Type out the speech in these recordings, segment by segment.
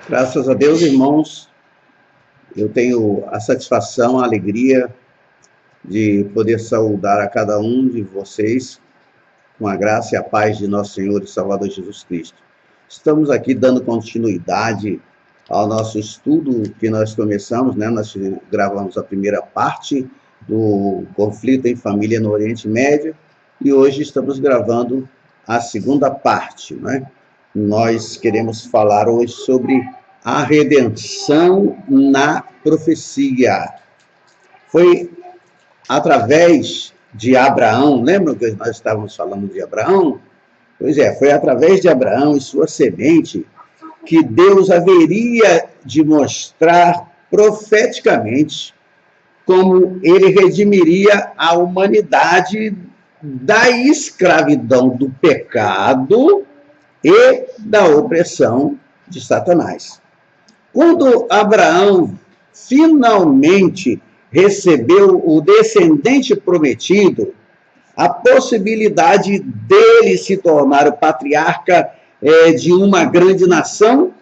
Graças a Deus, irmãos, eu tenho a satisfação, a alegria de poder saudar a cada um de vocês com a graça e a paz de nosso Senhor e Salvador Jesus Cristo. Estamos aqui dando continuidade ao nosso estudo que nós começamos, né? Nós gravamos a primeira parte do conflito em família no Oriente Médio e hoje estamos gravando a segunda parte, né? Nós queremos falar hoje sobre a redenção na profecia. Foi através de Abraão, lembram que nós estávamos falando de Abraão? Pois é, foi através de Abraão e sua semente que Deus haveria de mostrar profeticamente como ele redimiria a humanidade da escravidão do pecado e da opressão de Satanás. Quando Abraão finalmente recebeu o descendente prometido, a possibilidade dele se tornar o patriarca de uma grande nação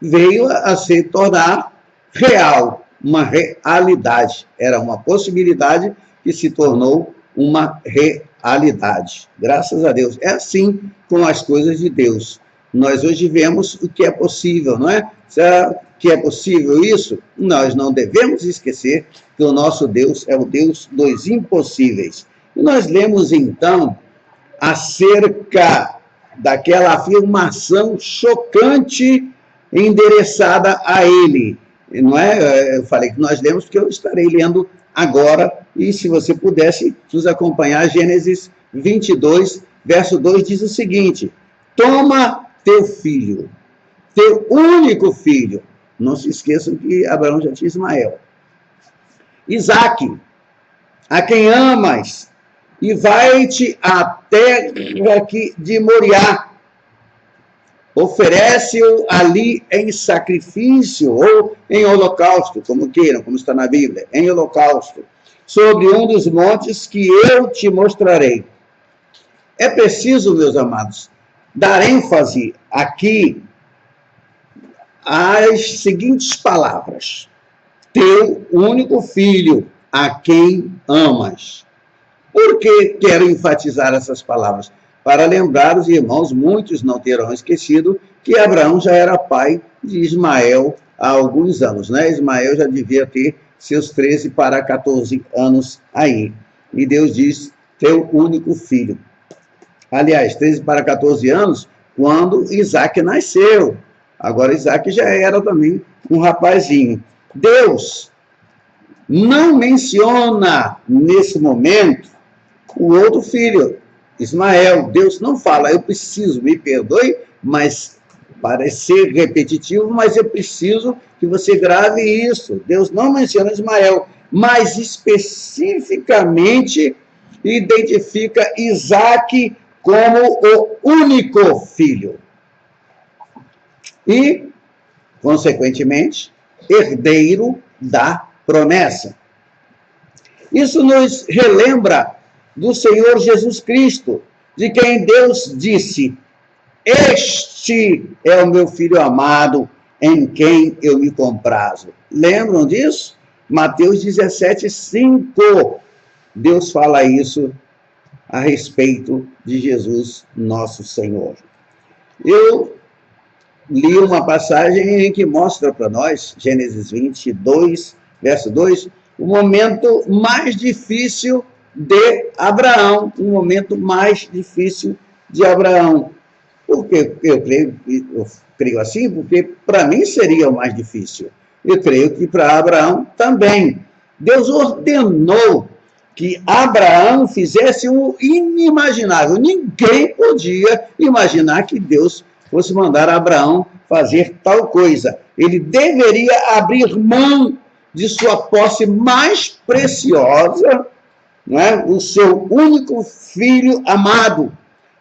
veio a se tornar real, uma realidade. Era uma possibilidade que se tornou uma realidade. Graças a Deus. É assim com as coisas de Deus. Nós hoje vemos o que é possível, não é? Será que é possível isso? Nós não devemos esquecer que o nosso Deus é o Deus dos impossíveis. E nós lemos, então, acerca daquela afirmação chocante endereçada a ele. Não é? Eu falei que nós lemos, porque eu estarei lendo agora, e se você pudesse nos acompanhar, Gênesis 22, verso 2 diz o seguinte: toma teu filho, teu único filho. Não se esqueçam que Abraão já tinha Ismael. Isaque, a quem amas, e vai-te à terra de Moriá. Oferece-o ali em sacrifício ou em holocausto, como queiram, como está na Bíblia, em holocausto, sobre um dos montes que eu te mostrarei. É preciso, meus amados, dar ênfase aqui às seguintes palavras: teu único filho, a quem amas. Por que quero enfatizar essas palavras? Para lembrar os irmãos, muitos não terão esquecido, que Abraão já era pai de Ismael há alguns anos, né? Ismael já devia ter seus 13 para 14 anos aí. E Deus diz, teu único filho. Aliás, 13 para 14 anos, quando Isaac nasceu. Agora Isaac já era também um rapazinho. Deus não menciona nesse momento o outro filho, Ismael. Deus não fala, eu preciso, me perdoe, mas parecer repetitivo, mas eu preciso que você grave isso. Deus não menciona Ismael, mas especificamente identifica Isaque como o único filho. E, consequentemente, herdeiro da promessa. Isso nos relembra do Senhor Jesus Cristo, de quem Deus disse: este é o meu filho amado, em quem eu me comprazo. Lembram disso? Mateus 17, 5. Deus fala isso a respeito de Jesus, nosso Senhor. Eu li uma passagem em que mostra para nós, Gênesis 22, verso 2, o momento mais difícil de Abraão, o momento mais difícil de Abraão. Por que eu creio assim? Porque para mim seria o mais difícil. Eu creio que para Abraão também. Deus ordenou que Abraão fizesse o inimaginável. Ninguém podia imaginar que Deus fosse mandar Abraão fazer tal coisa. Ele deveria abrir mão de sua posse mais preciosa, né? O seu único filho amado.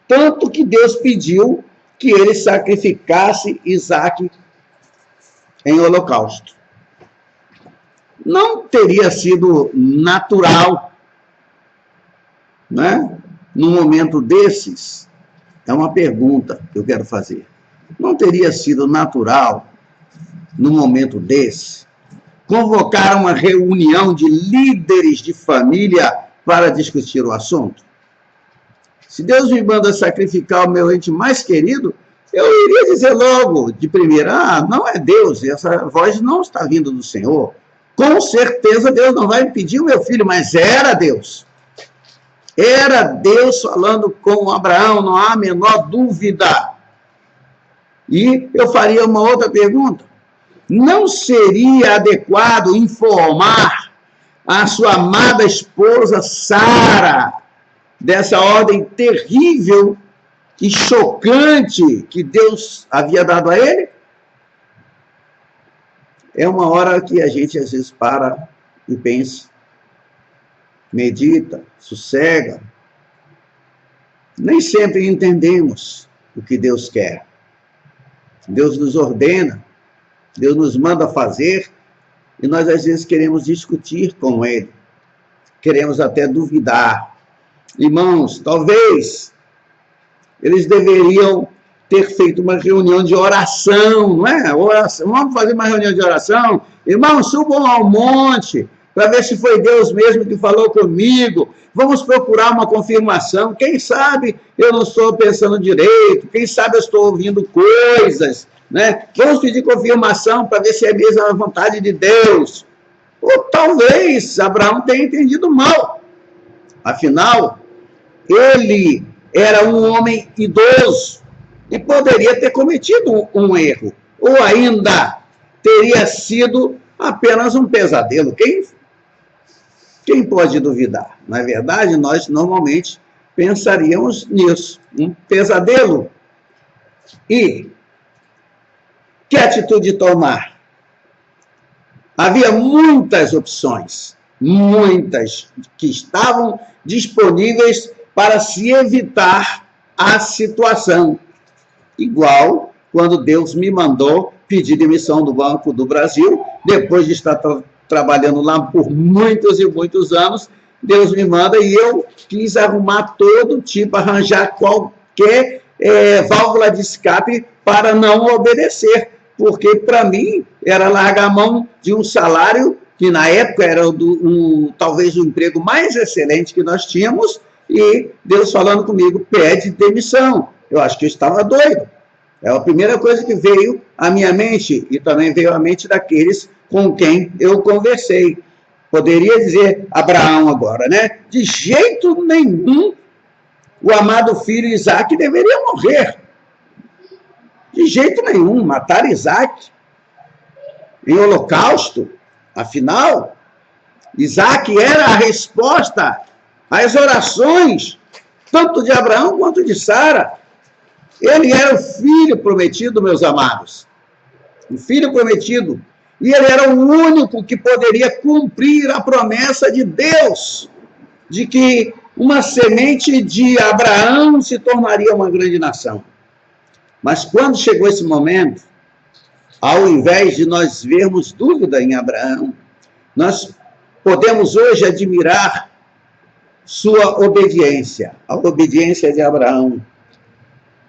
Tanto que Deus pediu que ele sacrificasse Isaque em holocausto. Não teria sido natural, né? Num momento desses, é uma pergunta que eu quero fazer. Não teria sido natural num momento desse, convocar uma reunião de líderes de família para discutir o assunto? Se Deus me manda sacrificar o meu ente mais querido, eu iria dizer logo, de primeira, não é Deus, essa voz não está vindo do Senhor. Com certeza Deus não vai impedir o meu filho, mas era Deus. Era Deus falando com Abraão, não há a menor dúvida. E eu faria uma outra pergunta. Não seria adequado informar a sua amada esposa Sara dessa ordem terrível e chocante que Deus havia dado a ele? É uma hora que a gente às vezes para e pensa, medita, sossega. Nem sempre entendemos o que Deus quer. Deus nos ordena, Deus nos manda fazer, e nós às vezes queremos discutir com Ele. Queremos até duvidar. Irmãos, talvez eles deveriam ter feito uma reunião de oração, não é? Oração. Vamos fazer uma reunião de oração? Irmãos, subam ao monte para ver se foi Deus mesmo que falou comigo. Vamos procurar uma confirmação. Quem sabe eu não estou pensando direito, quem sabe eu estou ouvindo coisas, né? Vamos pedir confirmação para ver se é mesmo a vontade de Deus. Ou talvez Abraão tenha entendido mal. Afinal, ele era um homem idoso e poderia ter cometido um erro. Ou ainda teria sido apenas um pesadelo. Quem pode duvidar? Na verdade, nós normalmente pensaríamos nisso. Um pesadelo. E que atitude tomar? Havia muitas opções, muitas que estavam disponíveis para se evitar a situação. Igual quando Deus me mandou pedir demissão do Banco do Brasil, depois de estar trabalhando lá por muitos e muitos anos, Deus me manda e eu quis arrumar todo tipo, arranjar qualquer válvula de escape para não obedecer, porque para mim era largar a mão de um salário que na época era talvez o emprego mais excelente que nós tínhamos, e Deus falando comigo, pede demissão. Eu acho que eu estava doido. É a primeira coisa que veio à minha mente, e também veio à mente daqueles com quem eu conversei. Poderia dizer Abraão agora, né? De jeito nenhum o amado filho Isaac deveria morrer. De jeito nenhum, matar Isaac em holocausto. Afinal, Isaac era a resposta às orações, tanto de Abraão quanto de Sara. Ele era o filho prometido, meus amados. O filho prometido. E ele era o único que poderia cumprir a promessa de Deus, de que uma semente de Abraão se tornaria uma grande nação. Mas quando chegou esse momento, ao invés de nós vermos dúvida em Abraão, nós podemos hoje admirar sua obediência, a obediência de Abraão.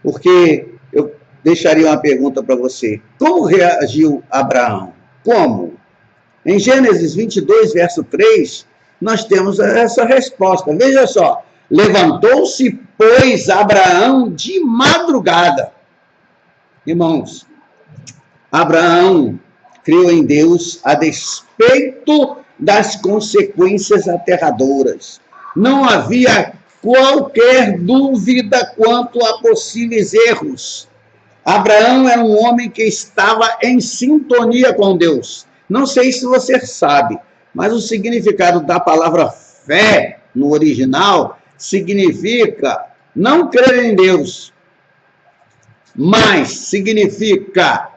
Porque eu deixaria uma pergunta para você. Como reagiu Abraão? Como? Em Gênesis 22, verso 3, nós temos essa resposta. Veja só. Levantou-se, pois, Abraão de madrugada. Irmãos, Abraão creu em Deus a despeito das consequências aterradoras. Não havia qualquer dúvida quanto a possíveis erros. Abraão era um homem que estava em sintonia com Deus. Não sei se você sabe, mas o significado da palavra fé no original significa não crer em Deus, mas significa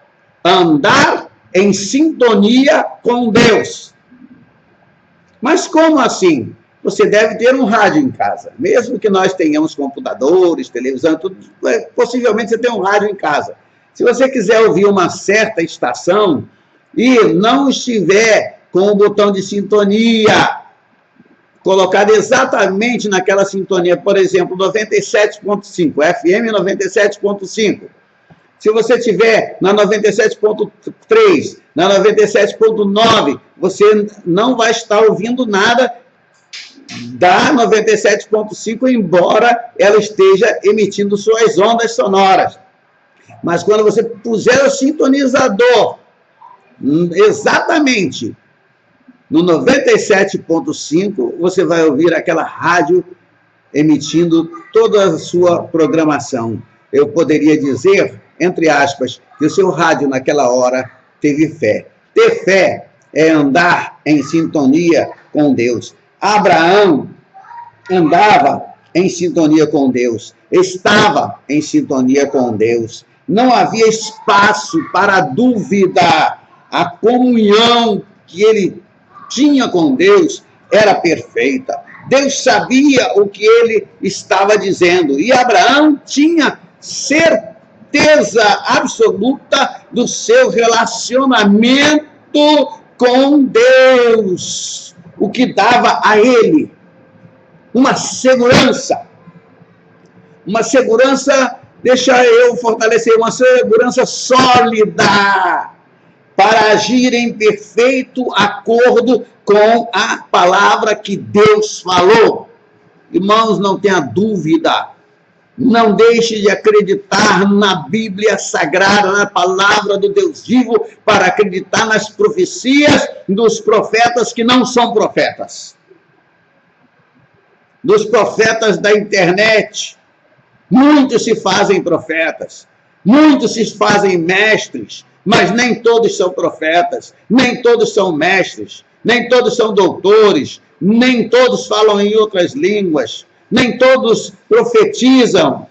andar em sintonia com Deus. Mas como assim? Você deve ter um rádio em casa. Mesmo que nós tenhamos computadores, televisão, tudo, possivelmente você tem um rádio em casa. Se você quiser ouvir uma certa estação e não estiver com o botão de sintonia colocado exatamente naquela sintonia, por exemplo, 97.5, FM 97.5. Se você tiver na 97.3, na 97.9, você não vai estar ouvindo nada da 97.5, embora ela esteja emitindo suas ondas sonoras. Mas quando você puser o sintonizador exatamente no 97.5, você vai ouvir aquela rádio emitindo toda a sua programação. Eu poderia dizer, entre aspas, que o seu rádio naquela hora teve fé. Ter fé é andar em sintonia com Deus. Abraão andava em sintonia com Deus, estava em sintonia com Deus. Não havia espaço para dúvida. A comunhão que ele tinha com Deus era perfeita. Deus sabia o que ele estava dizendo. E Abraão tinha certeza absoluta do seu relacionamento com Deus, o que dava a ele uma segurança, deixa eu fortalecer, uma segurança sólida para agir em perfeito acordo com a palavra que Deus falou. Irmãos, não tenha dúvida, não deixe de acreditar na Bíblia Sagrada, na palavra do Deus vivo, para acreditar nas profecias dos profetas que não são profetas. Dos profetas da internet. Muitos se fazem profetas, muitos se fazem mestres, mas nem todos são profetas, nem todos são mestres, nem todos são doutores, nem todos falam em outras línguas, nem todos profetizam.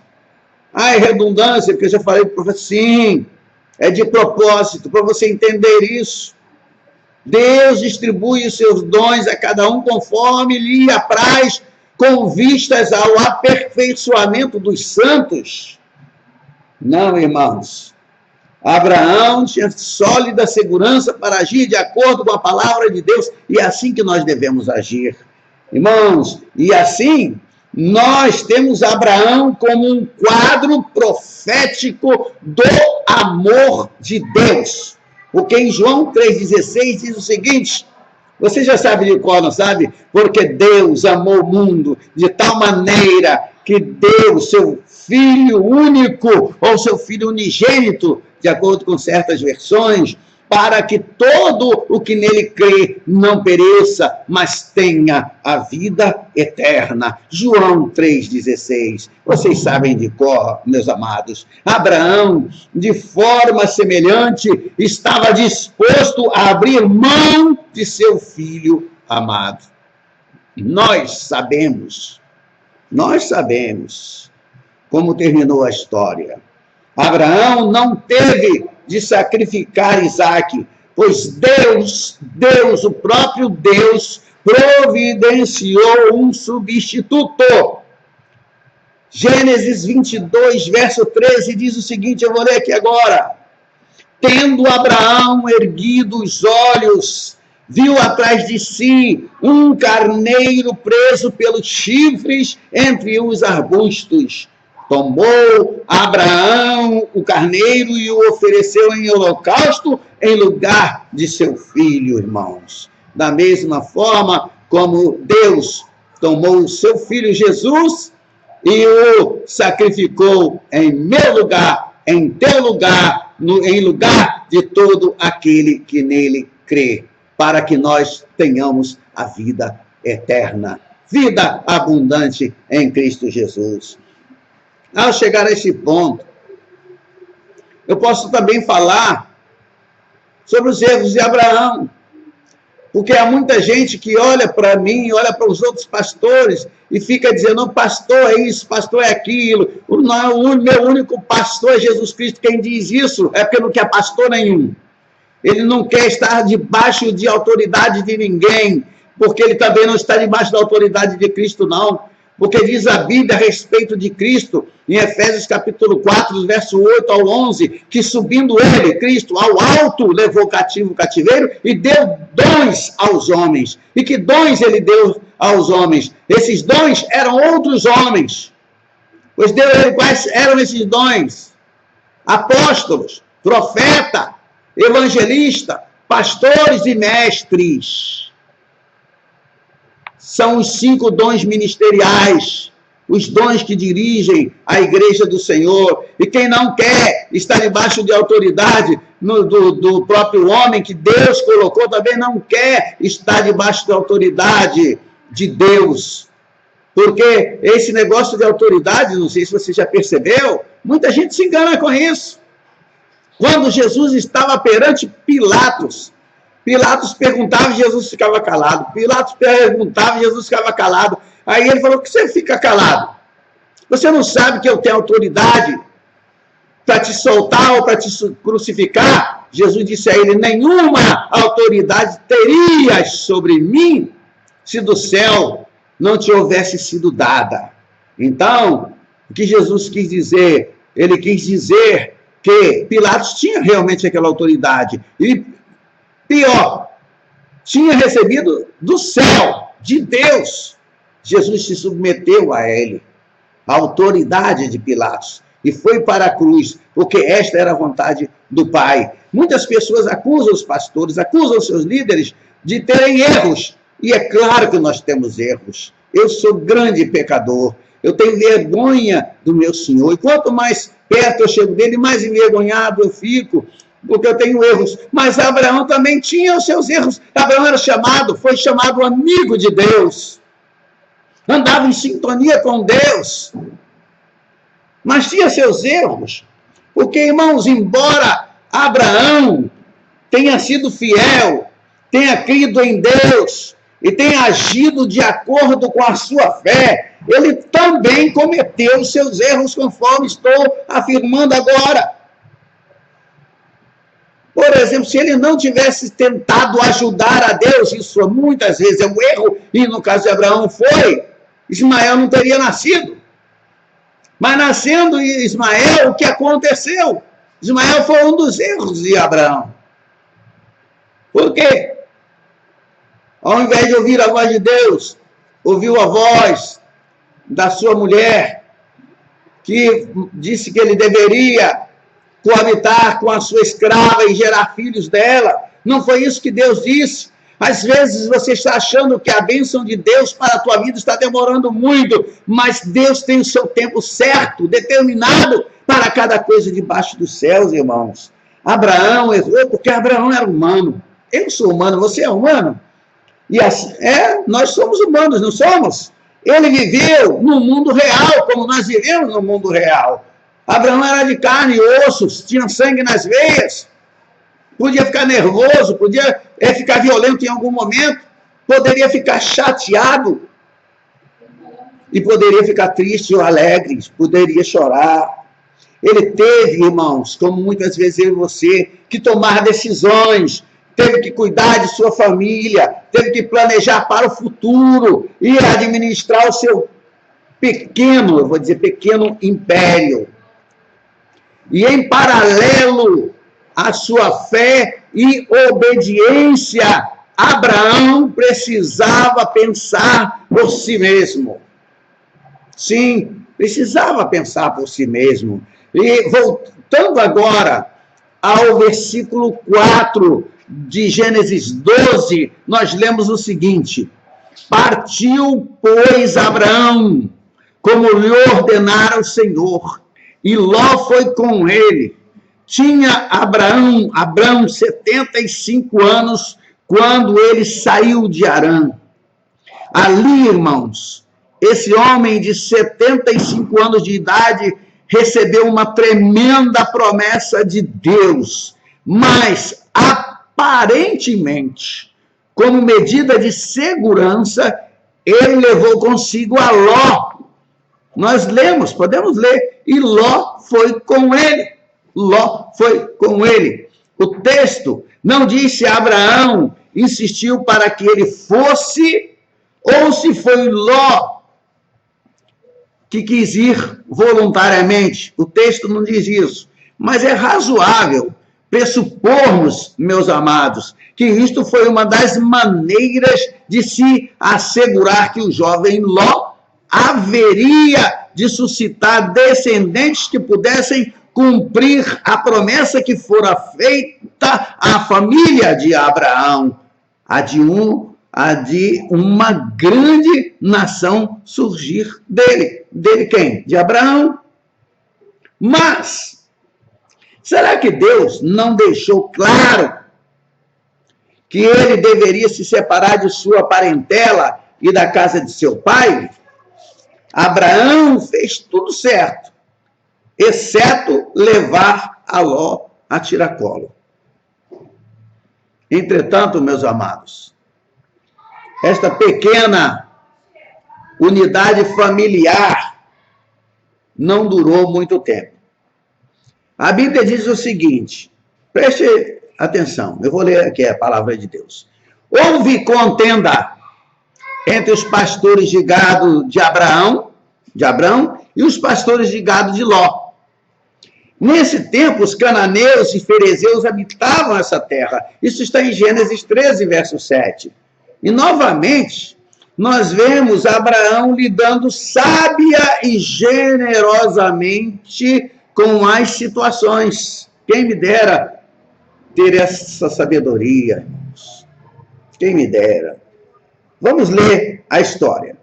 É redundância, porque eu já falei de profecia. Sim, é de propósito, para você entender isso. Deus distribui os seus dons a cada um conforme lhe apraz, com vistas ao aperfeiçoamento dos santos. Não, irmãos. Abraão tinha sólida segurança para agir de acordo com a palavra de Deus, e é assim que nós devemos agir. Irmãos, e assim, nós temos Abraão como um quadro profético do amor de Deus. Porque em João 3,16 diz o seguinte: você já sabe de qual, não sabe? Porque Deus amou o mundo de tal maneira que deu o seu Filho único, ou seu Filho unigênito, de acordo com certas versões, para que todo o que nele crê não pereça, mas tenha a vida eterna. João 3,16. Vocês sabem de cor, meus amados. Abraão, de forma semelhante, estava disposto a abrir mão de seu filho amado. Nós sabemos como terminou a história. Abraão não teve de sacrificar Isaque, pois Deus, o próprio Deus, providenciou um substituto. Gênesis 22, verso 13, diz o seguinte, eu vou ler aqui agora. Tendo Abraão erguido os olhos, viu atrás de si um carneiro preso pelos chifres entre os arbustos. Tomou Abraão o carneiro e o ofereceu em holocausto em lugar de seu filho, irmãos. Da mesma forma como Deus tomou o seu filho Jesus e o sacrificou em meu lugar, em teu lugar, em lugar de todo aquele que nele crê, para que nós tenhamos a vida eterna, vida abundante em Cristo Jesus. Ao chegar a esse ponto, eu posso também falar sobre os erros de Abraão, porque há muita gente que olha para mim, olha para os outros pastores e fica dizendo, pastor é isso, pastor é aquilo, o meu único pastor é Jesus Cristo. Quem diz isso é porque não quer pastor nenhum. Ele não quer estar debaixo de autoridade de ninguém, porque ele também não está debaixo da autoridade de Cristo, não. Porque diz a Bíblia a respeito de Cristo, em Efésios capítulo 4, verso 8 ao 11, que subindo ele, Cristo, ao alto, levou cativo o cativeiro e deu dons aos homens. E que dons ele deu aos homens? Esses dons eram outros homens. Pois deu ele quais eram esses dons? apóstolos, profeta, evangelista, pastores e mestres. São os 5 dons ministeriais, os dons que dirigem a igreja do Senhor. E quem não quer estar debaixo de autoridade do próprio homem que Deus colocou, também não quer estar debaixo da autoridade de Deus. Porque esse negócio de autoridade, não sei se você já percebeu, muita gente se engana com isso. Quando Jesus estava perante Pilatos, Pilatos perguntava e Jesus ficava calado. Pilatos perguntava e Jesus ficava calado. Aí ele falou: por que você fica calado? Você não sabe que eu tenho autoridade para te soltar ou para te crucificar? Jesus disse a ele: nenhuma autoridade terias sobre mim se do céu não te houvesse sido dada. Então, o que Jesus quis dizer? Ele quis dizer que Pilatos tinha realmente aquela autoridade. E pior, tinha recebido do céu, de Deus. Jesus se submeteu a ele, a autoridade de Pilatos, e foi para a cruz, porque esta era a vontade do Pai. Muitas pessoas acusam os pastores, acusam os seus líderes de terem erros, e é claro que nós temos erros. Eu sou grande pecador, eu tenho vergonha do meu Senhor, e quanto mais perto eu chego dele, mais envergonhado eu fico, porque eu tenho erros. Mas Abraão também tinha os seus erros. Abraão era foi chamado amigo de Deus, andava em sintonia com Deus, mas tinha seus erros, porque, irmãos, embora Abraão tenha sido fiel, tenha crido em Deus e tenha agido de acordo com a sua fé, ele também cometeu os seus erros, conforme estou afirmando agora. Por exemplo, se ele não tivesse tentado ajudar a Deus, isso muitas vezes é um erro, e no caso de Abraão foi, Ismael não teria nascido. Mas nascendo Ismael, o que aconteceu? Ismael foi um dos erros de Abraão. Por quê? Ao invés de ouvir a voz de Deus, ouviu a voz da sua mulher, que disse que ele deveria coabitar com a sua escrava e gerar filhos dela. Não foi isso que Deus disse. Às vezes você está achando que a bênção de Deus para a tua vida está demorando muito, mas Deus tem o seu tempo certo, determinado para cada coisa debaixo dos céus, irmãos. Abraão errou porque Abraão era humano. Eu sou humano, você é humano? E assim, nós somos humanos, não somos? Ele viveu no mundo real, como nós vivemos no mundo real. Abraão era de carne e ossos, tinha sangue nas veias, podia ficar nervoso, podia ficar violento em algum momento, poderia ficar chateado, e poderia ficar triste ou alegre, poderia chorar. Ele teve, irmãos, como muitas vezes eu e você, que tomar decisões, teve que cuidar de sua família, teve que planejar para o futuro e administrar o seu pequeno, eu vou dizer pequeno império. E em paralelo à sua fé e obediência, Abraão precisava pensar por si mesmo. Sim, precisava pensar por si mesmo. E voltando agora ao versículo 4 de Gênesis 12, nós lemos o seguinte: partiu, pois, Abraão, como lhe ordenara o Senhor, e Ló foi com ele. Tinha Abraão 75 anos quando ele saiu de Harã. Ali, irmãos, esse homem de 75 anos de idade recebeu uma tremenda promessa de Deus, mas aparentemente, como medida de segurança, ele levou consigo a Ló. Nós lemos, podemos ler, e Ló foi com ele. Ló foi com ele. O texto não diz se Abraão insistiu para que ele fosse, ou se foi Ló que quis ir voluntariamente. O texto não diz isso. Mas é razoável pressupormos, meus amados, que isto foi uma das maneiras de se assegurar que o jovem Ló haveria de suscitar descendentes que pudessem cumprir a promessa que fora feita à família de Abraão, a de uma grande nação surgir dele. Dele quem? De Abraão. Mas, será que Deus não deixou claro que ele deveria se separar de sua parentela e da casa de seu pai? Abraão fez tudo certo, exceto levar a Ló a tiracolo. Entretanto, meus amados, esta pequena unidade familiar não durou muito tempo. A Bíblia diz o seguinte, preste atenção, eu vou ler aqui a palavra de Deus. Houve contenda entre os pastores de gado de Abraão e os pastores de gado de Ló. Nesse tempo, os cananeus e ferezeus habitavam essa terra. Isso está em Gênesis 13, verso 7. E, novamente, nós vemos Abraão lidando sábia e generosamente com as situações. Quem me dera ter essa sabedoria, irmãos. Quem me dera. Vamos ler a história.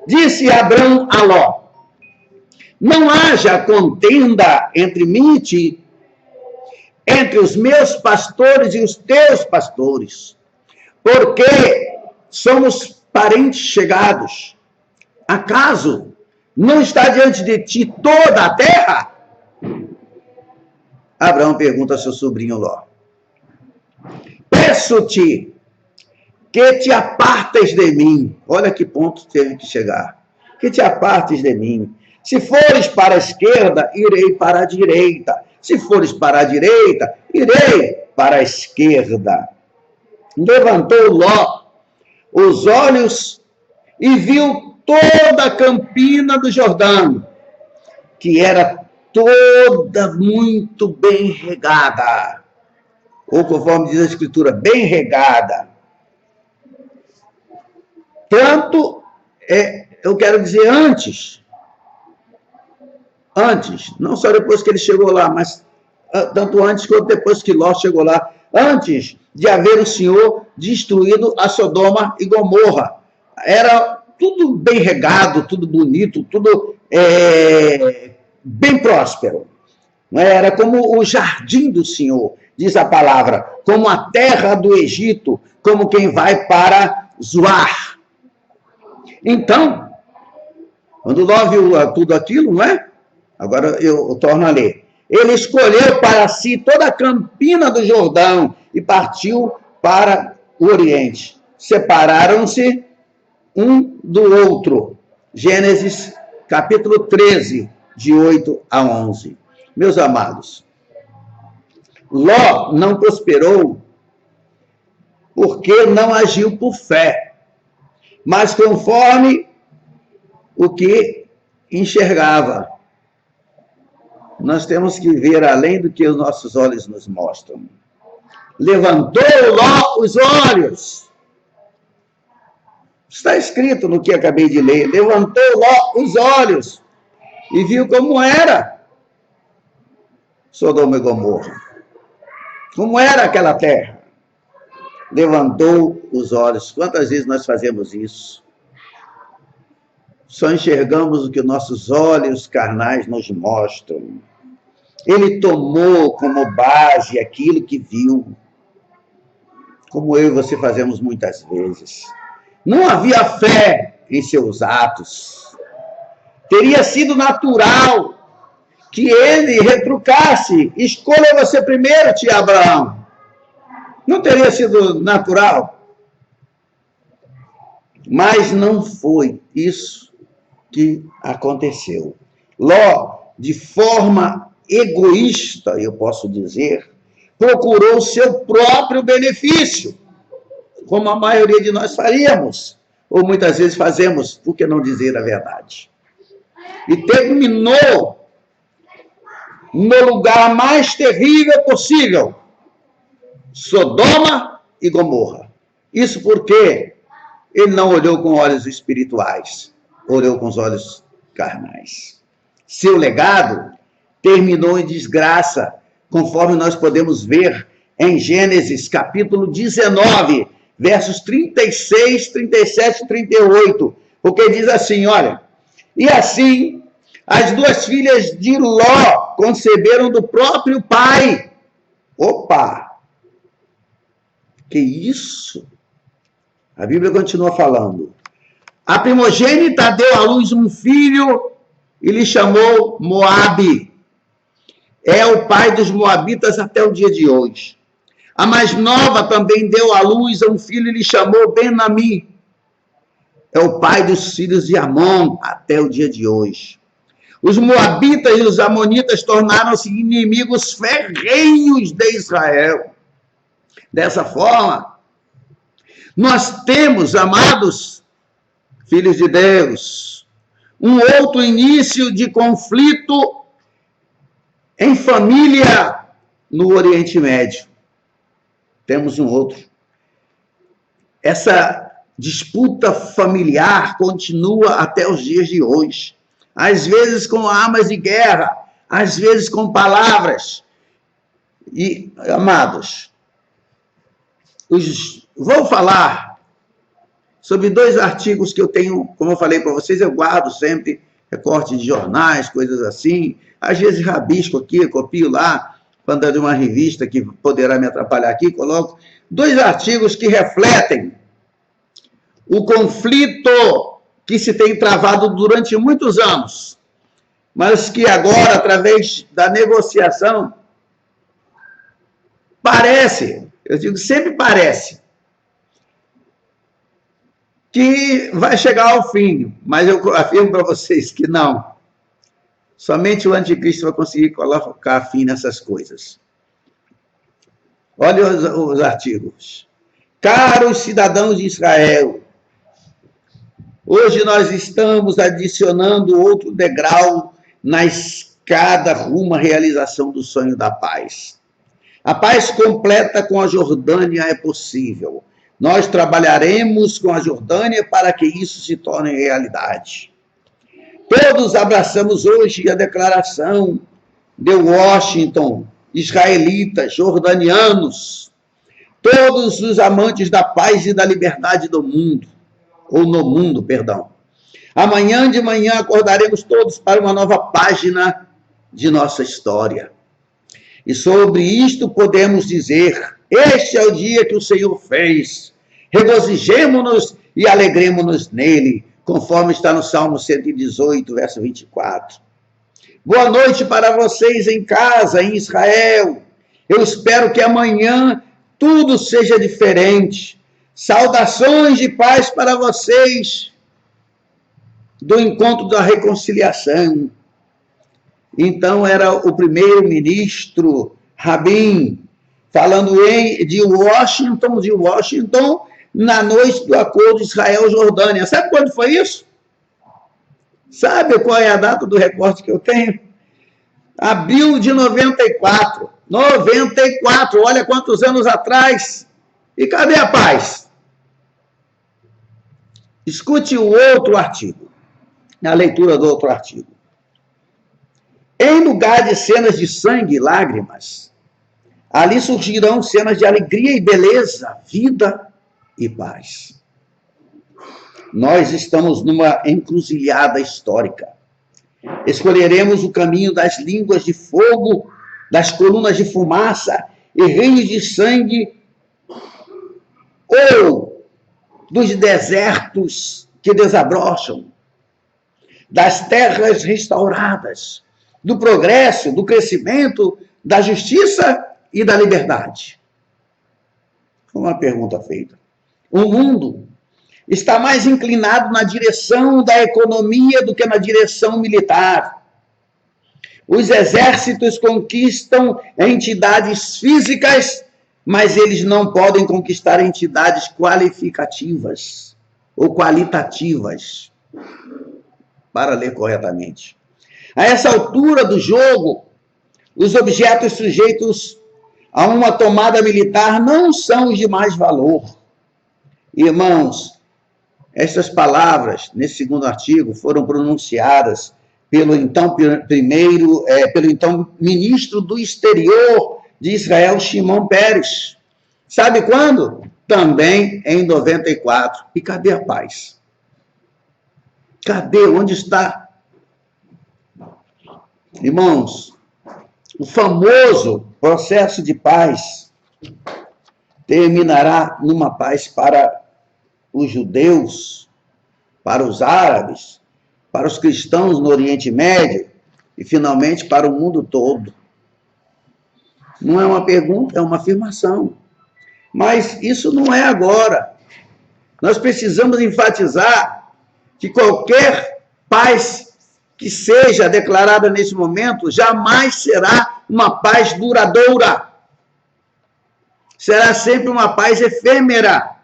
Disse Abraão a Ló: não haja contenda entre mim e ti, entre os meus pastores e os teus pastores, porque somos parentes chegados. Acaso não está diante de ti toda a terra? Abraão pergunta a seu sobrinho Ló: peço-te que te apartes de mim. Olha que ponto teve que chegar. Que te apartes de mim. Se fores para a esquerda, irei para a direita. Se fores para a direita, irei para a esquerda. Levantou Ló os olhos e viu toda a campina do Jordão, que era toda muito bem regada. Ou conforme diz a Escritura, bem regada. Tanto, eu quero dizer antes, não só depois que ele chegou lá, mas tanto antes quanto depois que Ló chegou lá, antes de haver o Senhor destruído a Sodoma e Gomorra. Era tudo bem regado, tudo bonito, tudo bem próspero. Era como o jardim do Senhor, diz a palavra, como a terra do Egito, como quem vai para Zoar. Então, quando Ló viu tudo aquilo, não é? Agora eu torno a ler. Ele escolheu para si toda a campina do Jordão e partiu para o Oriente. Separaram-se um do outro. Gênesis capítulo 13, de 8 a 11. Meus amados, Ló não prosperou porque não agiu por fé, mas conforme o que enxergava. Nós temos que ver além do que os nossos olhos nos mostram. Levantou Ló os olhos. Está escrito no que acabei de ler. Levantou Ló os olhos e viu como era Sodoma e Gomorra. Como era aquela terra. Levantou os olhos. Quantas vezes nós fazemos isso? Só enxergamos o que nossos olhos carnais nos mostram. Ele tomou como base aquilo que viu, como eu e você fazemos muitas vezes. Não havia fé em seus atos. Teria sido natural que ele retrucasse: escolha você primeiro, tia Abraão. Não teria sido natural? Mas não foi isso que aconteceu. Ló, de forma egoísta, eu posso dizer, procurou o seu próprio benefício, como a maioria de nós faríamos, ou muitas vezes fazemos, por que não dizer a verdade? E terminou no lugar mais terrível possível, Sodoma e Gomorra. Isso porque ele não olhou com olhos espirituais, olhou com os olhos carnais. Seu legado terminou em desgraça, conforme nós podemos ver em Gênesis capítulo 19, versos 36, 37 e 38, porque diz assim, olha, e assim as duas filhas de Ló conceberam do próprio pai. Opa! Que isso? A Bíblia continua falando. A primogênita deu à luz um filho e lhe chamou Moabe. É o pai dos moabitas até o dia de hoje. A mais nova também deu à luz a um filho e lhe chamou Ben-Ami. É o pai dos filhos de Amon até o dia de hoje. Os moabitas e os amonitas tornaram-se inimigos ferrenhos de Israel. Dessa forma, nós temos, amados filhos de Deus, um outro início de conflito em família no Oriente Médio. Temos um outro. Essa disputa familiar continua até os dias de hoje. Às vezes com armas de guerra, às vezes com palavras. E, amados, vou falar sobre 2 artigos que eu tenho, como eu falei para vocês, eu guardo sempre recorte de jornais, coisas assim. Às vezes rabisco aqui, copio lá, quando é de uma revista que poderá me atrapalhar aqui, coloco 2 artigos que refletem o conflito que se tem travado durante muitos anos, mas que agora, através da negociação, parece, eu digo sempre parece, que vai chegar ao fim, mas eu afirmo para vocês que não. Somente o anticristo vai conseguir colocar fim nessas coisas. Olha os artigos. Caros cidadãos de Israel, hoje nós estamos adicionando outro degrau na escada rumo à realização do sonho da paz. A paz completa com a Jordânia é possível. Nós trabalharemos com a Jordânia para que isso se torne realidade. Todos abraçamos hoje a declaração de Washington, israelitas, jordanianos, todos os amantes da paz e da liberdade do mundo, ou no mundo, perdão. Amanhã de manhã acordaremos todos para uma nova página de nossa história. E sobre isto podemos dizer, este é o dia que o Senhor fez, regozijemo-nos e alegremo-nos nele, conforme está no Salmo 118, verso 24. Boa noite para vocês em casa, em Israel. Eu espero que amanhã tudo seja diferente. Saudações de paz para vocês do encontro da reconciliação. Então era o primeiro-ministro Rabin falando de Washington, na noite do acordo Israel-Jordânia. Sabe quando foi isso? Sabe qual é a data do recorte que eu tenho? Abril de 94. 94, olha quantos anos atrás. E cadê a paz? Escute o outro artigo, a leitura do outro artigo. Em lugar de cenas de sangue e lágrimas, ali surgirão cenas de alegria e beleza, vida e paz. Nós estamos numa encruzilhada histórica. Escolheremos o caminho das línguas de fogo, das colunas de fumaça e rios de sangue, ou dos desertos que desabrocham, das terras restauradas, do progresso, do crescimento, da justiça e da liberdade. Uma pergunta feita. O mundo está mais inclinado na direção da economia do que na direção militar. Os exércitos conquistam entidades físicas, mas eles não podem conquistar entidades qualificativas ou qualitativas, para ler corretamente. A essa altura do jogo, os objetos sujeitos a uma tomada militar não são os de mais valor. Irmãos, estas palavras, nesse segundo artigo, foram pronunciadas pelo então ministro do exterior de Israel, Shimon Peres. Sabe quando? Também em 94. E cadê a paz? Cadê? Onde está? Irmãos, o famoso processo de paz terminará numa paz para os judeus, para os árabes, para os cristãos no Oriente Médio e, finalmente, para o mundo todo. Não é uma pergunta, é uma afirmação. Mas isso não é agora. Nós precisamos enfatizar que qualquer paz que seja declarada nesse momento jamais será uma paz duradoura. Será sempre uma paz efêmera.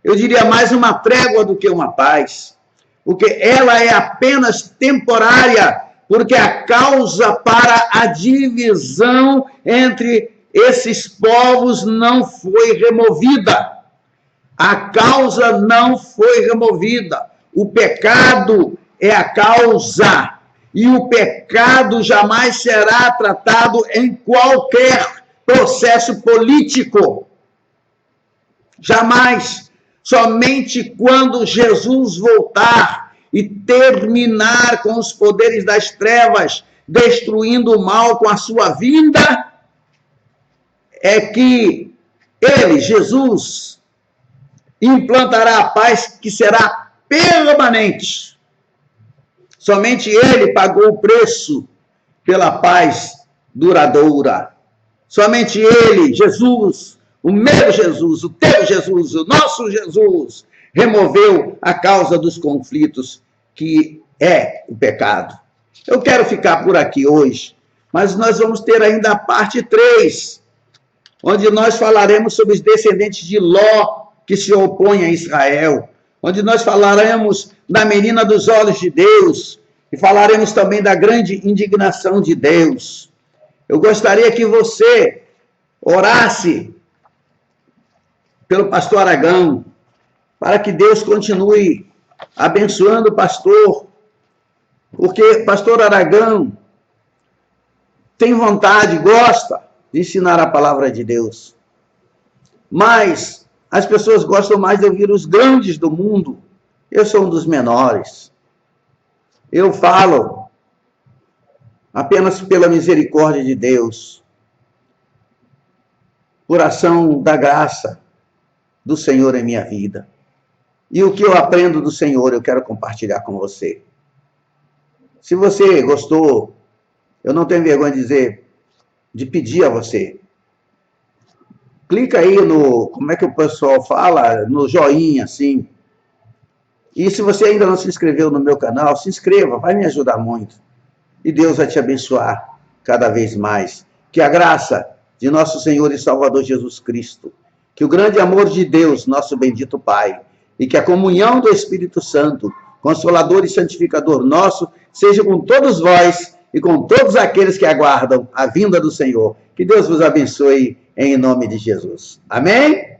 Eu diria mais uma trégua do que uma paz. Porque ela é apenas temporária, porque a causa para a divisão entre esses povos não foi removida. A causa não foi removida. O pecado é a causa. E o pecado jamais será tratado em qualquer processo político. Jamais. Somente quando Jesus voltar e terminar com os poderes das trevas, destruindo o mal com a sua vinda, é que ele, Jesus, implantará a paz que será permanente. Somente ele pagou o preço pela paz duradoura. Somente ele, Jesus, o meu Jesus, o teu Jesus, o nosso Jesus, removeu a causa dos conflitos, que é o pecado. Eu quero ficar por aqui hoje, mas nós vamos ter ainda a parte 3, onde nós falaremos sobre os descendentes de Ló, que se opõem a Israel, onde nós falaremos da menina dos olhos de Deus, e falaremos também da grande indignação de Deus. Eu gostaria que você orasse pelo pastor Aragão, para que Deus continue abençoando o pastor, porque pastor Aragão tem vontade, gosta de ensinar a palavra de Deus, mas as pessoas gostam mais de ouvir os grandes do mundo. Eu sou um dos menores. Eu falo apenas pela misericórdia de Deus, por ação da graça do Senhor em minha vida. E o que eu aprendo do Senhor, eu quero compartilhar com você. Se você gostou, eu não tenho vergonha de pedir a você. Clica aí no, como é que o pessoal fala? No joinha, assim. E se você ainda não se inscreveu no meu canal, se inscreva, vai me ajudar muito. E Deus vai te abençoar cada vez mais. Que a graça de nosso Senhor e Salvador Jesus Cristo, que o grande amor de Deus, nosso bendito Pai, e que a comunhão do Espírito Santo, Consolador e Santificador nosso, seja com todos vós e com todos aqueles que aguardam a vinda do Senhor. Que Deus vos abençoe em nome de Jesus. Amém?